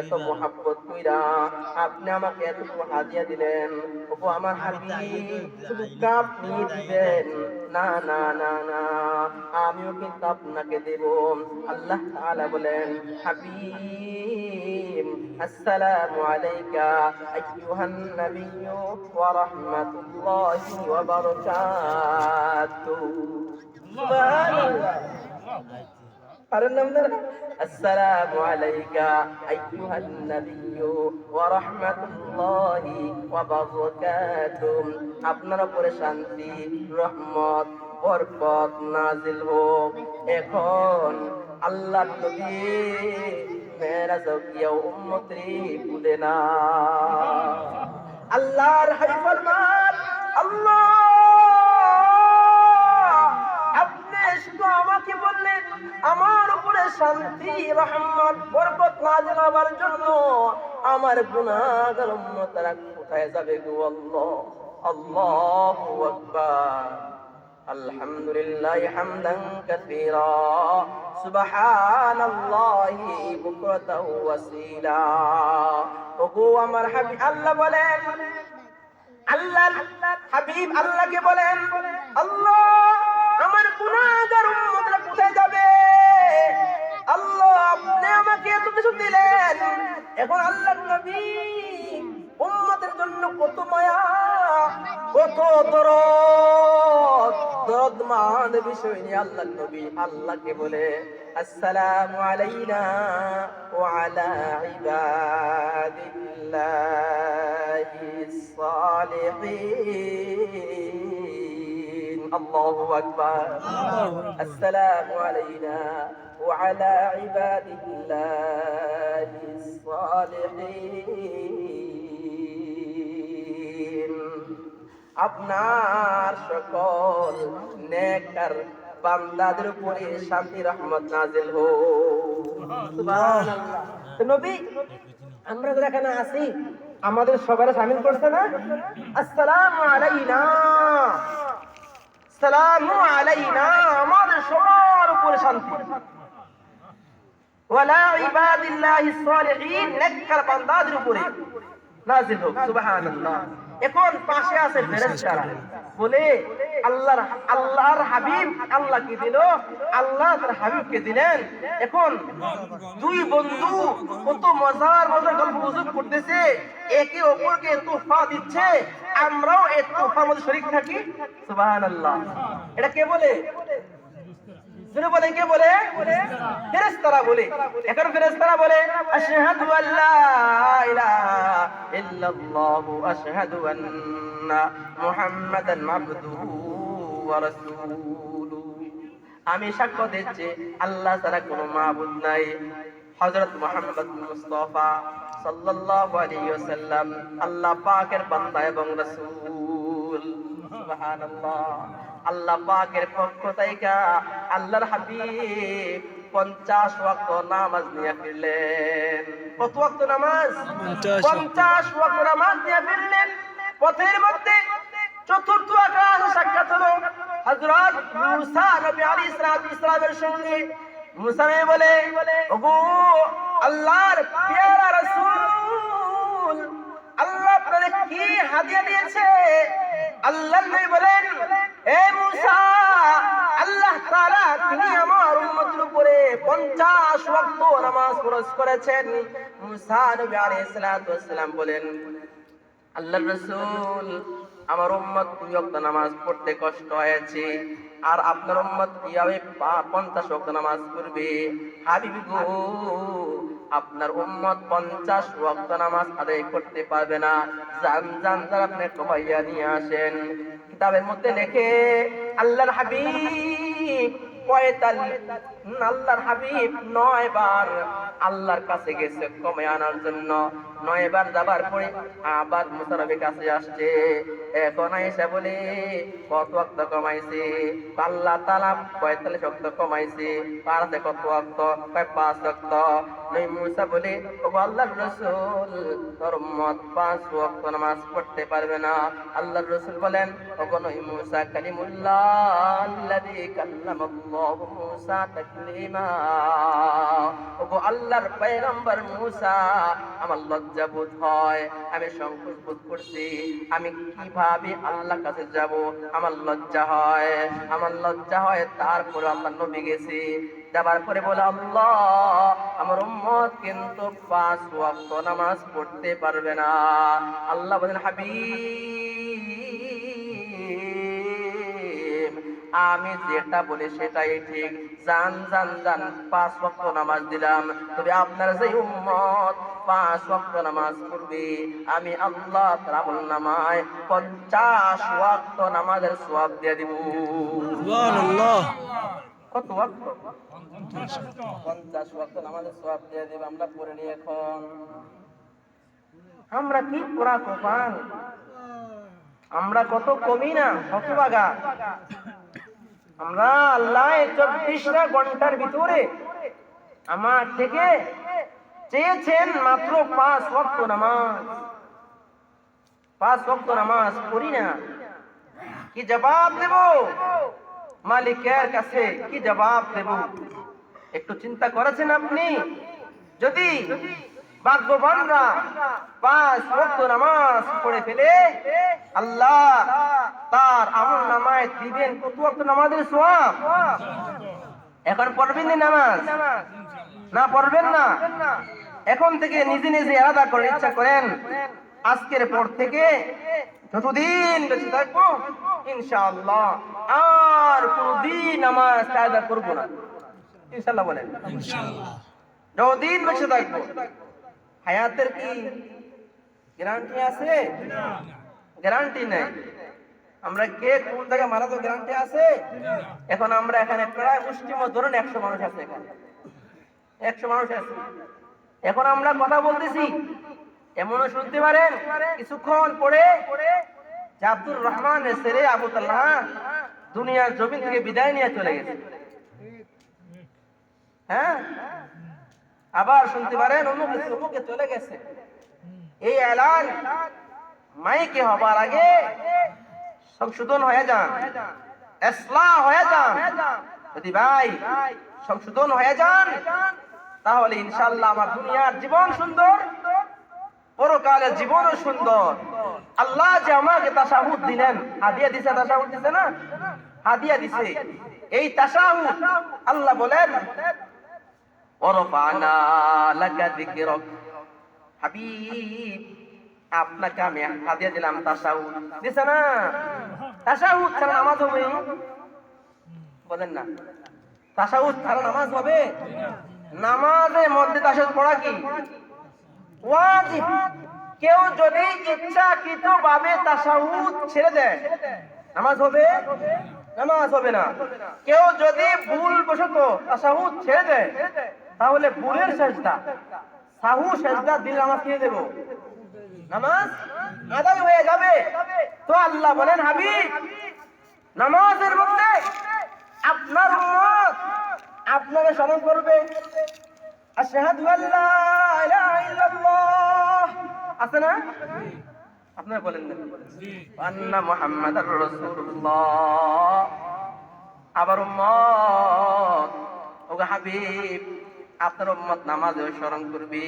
এত মোহাব্বত কইরা আপনি আমাকে এতটুকু হাদিয়া দিলেন, ওগো আমার হাবিব শুধু কাপ নিয়ে দিবেন না না না না, আমিও কিন্তু আপনাকে দেব। আল্লাহ তাআলা বলেন, হাবিব আসসালামু আলাইকা আইয়ুহান নাবিয়্যু ওয়া রাহমাতুল্লাহি ওয়া বারাকাতুহু। সুবহানাল্লাহ। পারেন না আপনারা? আসসালামু আলাইকা আইয়ুহান নাবিয়্যু ওয়া রাহমাতুল্লাহি ওয়া বারাকাতুহু। আপনার উপরে শান্তি, রহমত, বরকত নাজিল হোক। এখন আল্লাহর নবী মেরাজ গিয়া উম্মতরে ভুলে না। আল্লাহর হাবিব ফরমান, আল্লাহ আপনি শুধু আমাকে বললেন আমার উপরে শান্তি, রহমত, বরকত নাযিল হওয়ার জন্য, আমার গুনাহগার উম্মতরা কোথায় যাবে গো আল্লাহ? আল্লাহু আকবার। আলহামদুলিল্লাহি হামদান কাসীরা সুবহানাল্লাহি বুকরাতাও ওয়াসীলা। ওগো আমার হাবিব, আল্লাহ বলেন, আল্লাহ হাবিব আল্লাহকে বলেন, আল্লাহ আমার গুনাহগার উম্মতরা কোথায় যাবে? আল্লাহ আপনি আমাকে এত কিছু দিলেন, এখন আল্লাহর নবী উম্মতের জন্য কত মায়া, কত দরদ বিষয় নিয়ে আল্লাহর নবী আল্লাহকে বলে, আসসালামু আলাইনা ওয়া আলা ইবাদিল্লাহিস সালিহিন। আল্লাহু আকবার। আসসালামু আলাইনা ওয়া আলা ইবাদিল্লাহিস সালিহিন। আপনার সকল নেককার বান্দাদের উপরে শান্তি রহমত নাযিল হোক। সুবহানাল্লাহ। তো নবী আমরা যারা এখানে আছি আমাদের সবার শামিল করছে না? আসসালামু আলাইনা, সালামু আলাইনা, আমাদের সবার উপরে শান্তি। ওয়ালা ইবাদিল্লাহিস সালিহিন, নেককার বান্দাদের উপরে নাযিল হোক। সুবহানাল্লাহ। এখন পাশে আছে ফেরেশতারা, বলে আল্লাহর হাবিব আল্লাহকে দিল, আল্লাহ তার হাবিবকে দিলেন। এখন দুই বন্ধু কত মজার মজার গল্প গুজব করতেছে, একে অপরকে তোহফা দিচ্ছে, আমরাও এই তোহফার মধ্যে শরীক থাকি। সুবহানাল্লাহ। এটা কে বলে? বলে কে বলে? ফেরেশতারা বলে। এখন ফেরেশতারা বলে, আশহাদু আল্লা ইলাহা ইল্লাল্লাহু আশহাদু আন্না মুহাম্মাদান আবদুহু ওয়া রাসূলুহু। আমি সাক্ষ্য দিচ্ছি আল্লাহ ছাড়া কোনো মাবুদ নাই, হযরত মুহাম্মদ মুস্তাফা সাল্লাল্লাহু আলাইহি ওয়াসাল্লাম আল্লাহ পাকের বান্দা এবং রাসূল। সুবহানাল্লাহ। আল্লাহ পাকের পক্ষ থেকে আল্লাহর হাবিব 50 ওয়াক্ত নামাজ নিয়ে ফিরলেন। কত ওয়াক্ত নামাজ? 50 ওয়াক্ত নামাজ নিয়ে ফিরলেন। পথের মধ্যে চতুর্থ আকাশে সাক্ষাৎ হলো হযরত মুসা নবী আলাইহিস সালামের সঙ্গে। মুসা নবী বলে, ওগো আল্লাহর প্যারা রাসূল, আল্লাহ আপনাকে কি হাদিয়া দিয়েছে? আল্লাহ নবী বলেন, হে মুসা, আল্লাহ তাআলা তিনি আমার উম্মতের উপরে 50 ওয়াক্ত নামাজ ফরজ করেছেন। মুসা নবী আলাইহিস সালাম বলেন, আল্লাহর রাসূল আমার উম্মত 2 ওয়াক্ত নামাজ পড়তে কষ্ট হয়েছে, আর আপনার উম্মত কিভাবে 50 ওয়াক্ত নামাজ পড়বে? হাবিব গো, আপনার উম্মত 50 ওয়াক্ত নামাজ আদায় করতে পারবে না, যান আপনি কমাইয়া নিয়ে আসেন। কিতাবের মধ্যে লেখে আল্লাহর হাবিব 9 বার আল্লাহর কাছে গেছে কমে আনার জন্য। 9 বার যাবার পরে আবার মুসা নবীর কাছে আসছে। এখন আয়েশা বলে, কত ওয়াক্ত কমাইছে? আল্লাহ তাআলা 45 ওয়াক্ত কমাইছে। পারছে কত ওয়াক্ত? 5 ওয়াক্ত। নবী মুসা বলে, ওগো আল্লাহর রাসূল, তোর উম্মত 5 ওয়াক্ত নামাজ পড়তে পারবে না। আল্লাহর রাসূল বলেন, ওগো নবী মুসা কালিমুল্লাহ আল্লাযী কাল্লামাল্লাহু মুসা তাকলিমা, ওগো আল্লাহর পয়গম্বর মুসা, আমার লজ্জা বোধ হয়, আমি সংকোচ বোধ করছি, আমি কিভাবে আল্লাহর কাছে যাব, আমার লজ্জা হয়, আমার লজ্জা হয়। তারপরে আল্লাহ নবী গেছে, যাবার পরে বলে, আল্লাহ আমার উম্মত কিন্তু 5 ওয়াক্ত নামাজ পড়তে পারবে না। আল্লাহ বলেন, হাবিব আমি যেটা বলি সেটাই ঠিক, জান জান জান 5 ওয়াক্ত নামাজ দিলাম, তবে আপনার যে উম্মত 5 ওয়াক্ত নামাজ পড়বে, আমি আল্লাহ তার আমলনামায় 50 ওয়াক্ত নামাজের সওয়াব দিয়ে দিব। সুবহানাল্লাহ। কত ওয়াক্ত? 50 ওয়াক্ত নামাজের সওয়াব দিয়ে দেব। আমরা পড়ে নি এখন। আমরা কি পুরা কপাল, আমরা কত কমি না, হতভাগা। আমরা আল্লাহ 24টা ঘন্টার ভিতরে আমার থেকে চেয়েছেন মাত্র 5 ওয়াক্ত নামাজ। 5 ওয়াক্ত নামাজ পড়ি না, কি জবাব দেব মালিকের কাছে? কি জবাব দেব? একটু চিন্তা করেছেন আপনি? যদি ভাগ্যবানরা 5 ওয়াক্ত নামাজ পড়ে ফেলে, আল্লাহ তার আমলনামায় দিবেন কত ওয়াক্ত নামাজের সওয়াব। এখন পড়বেন না নামাজ? না পড়বেন না? এখন থেকে নিজে নিজে আলাদা করে ইচ্ছা করেন, আজকের পর থেকে যতদিন বেঁচে থাকবো ইনশাআল্লাহ আর কোনদিন নামাজ কায়দা করব না। ইনশাআল্লাহ বলেন। ইনশাআল্লাহ। যতদিন বেঁচে থাকবো। হায়াতের কি গ্যারান্টি আছে? গ্যারান্টি নাই। আমরা কে কোন জায়গায় মারা তো গ্যারান্টি আছে? এখন আমরা এখানে প্রায় মুষ্টিমেয় ধরুন 100 মানুষ আছে, এখানে 100 মানুষ আছে। এখন আমরা কথা বলতেছি, এমনও শুনতে পারেন কিছুক্ষণ পরে যে আব্দুর রহমানের ছেলে আবু তালহা দুনিয়ার জমিন থেকে বিদায় নিয়ে চলে গেছে। হ্যাঁ, আবার শুনতে পারেন অমুকে চলে গেছে। এই এলান মাইকে হবার আগে সংশোধন হয়ে যান, ইসলাহ হয়ে যান। যদি ভাই সংশোধন হয়ে যান, তাহলে ইনশাআল্লাহ আমার দুনিয়ার জীবন সুন্দর, পরকালের জীবনও সুন্দর। আল্লাহ যে আমাকে তাশাহুদ দিলেন, হাদিয়া দিছে, তাশাহুদ দিছে না, হাদিয়া দিছে। এই তাশাহুদ আল্লাহ বলেন, ওয়ারফা'না লাকা যিকরাক, হাবিব আপনাকে আমি হাদিয়া দিলাম তাশাহুদ। দিছে না? তাশাহুদ ছাড়া নামাজ হবে? বলেন না, তাশাহুদ ছাড়া নামাজ হবে? নামাজের মধ্যে তাশাহুদ পড়া কি ওয়াজিব। কেউ যদি ইচ্ছাকৃতভাবে তাশাহুদ ছেড়ে দেয়, নামাজ হবে? নামাজ হবে না। কেউ যদি ভুলবশত তাশাহুদ ছেড়ে দেয়, তাহলে ভুলের সেজদা, সাহু সেজদা দিলে নামাজ কে দেব? নামাজ আদায় হয়ে যাবে। তো আল্লাহ বলেন, হাবিব নামাজের মধ্যে আপনার উম্মত আপনাকে স্মরণ করবে, আশহাদু আল্লা ইলাহা ইল্লাল্লাহ, আছে না? আপনারা বলেন না, আন্না মুহাম্মাদুর রাসূলুল্লাহ। আবার উম্মত, ওগো হাবিব আপনার উম্মত নামাজে স্মরণ করবে।